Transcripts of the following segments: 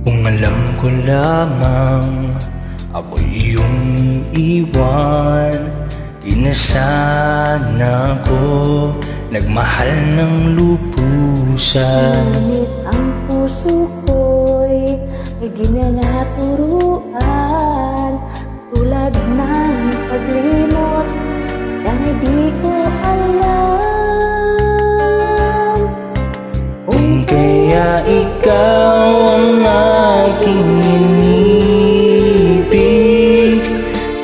Kung alam ko lamang ako'y iyong iiwan, di na sana ako nagmahal ng lubusan. Ngunit ang puso ko'y ay di na naturuan, tulad ng paglimot na di ko alam. Kung kaya ikaw ang aking inibig,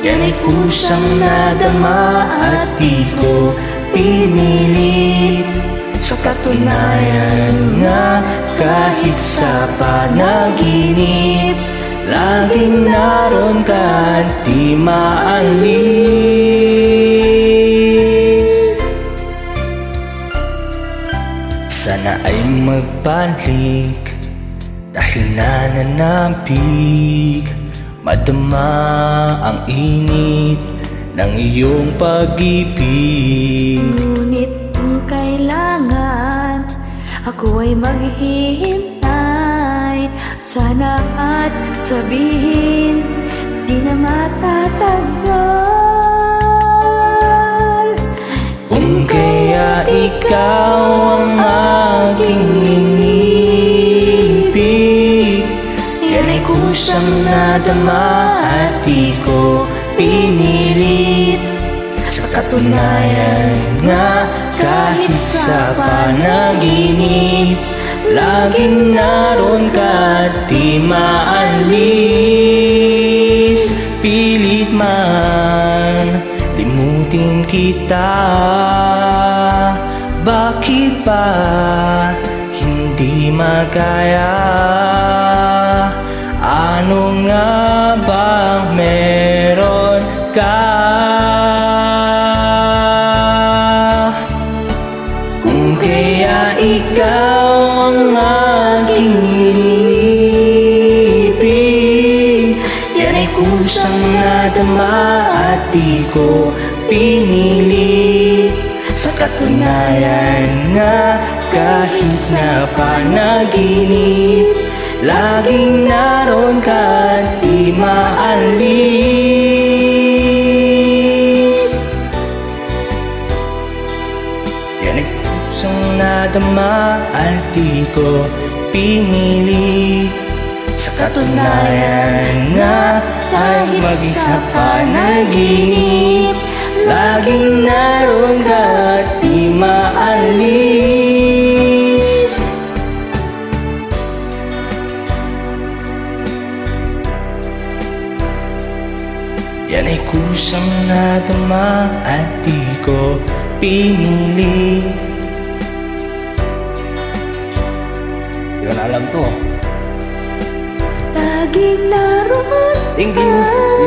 yan ay kusang nadama at di ko pinilit. Sa katunayan nga, kahit sa panaginip, laging naroon ka at di maalis. Sana ay magbalik, dahil nananabig, madama ang init ng iyong pag-ibig. Ngunit kung kailangan ako ay maghihintay, sana at sabihin di na matatagal. Kung kaya ikaw ang aking inibig, yan ay kusang nadama at di ko pinilit. Sa katunayan nga, kahit sa panaginip, laging naroon ka at di maalis. Pilit man limutin kita, bakit ba hindi magaya? Ano nga bang meron ka? Kung kaya ikaw ang aking inibig, yan ay kusang nadama at di ko pinilit. Sa katunayan nga, kahit na panaginip, laging naroon ka at di maalis. Yan ay kusang nadama at di ko pinilit. Sa katunayan nga, ay maging sa panaginip, laging naroon ka at di maalis. Yan ay kusang nadama at di ko pinilit. Di ko na alam to. Laging naroon Thank you.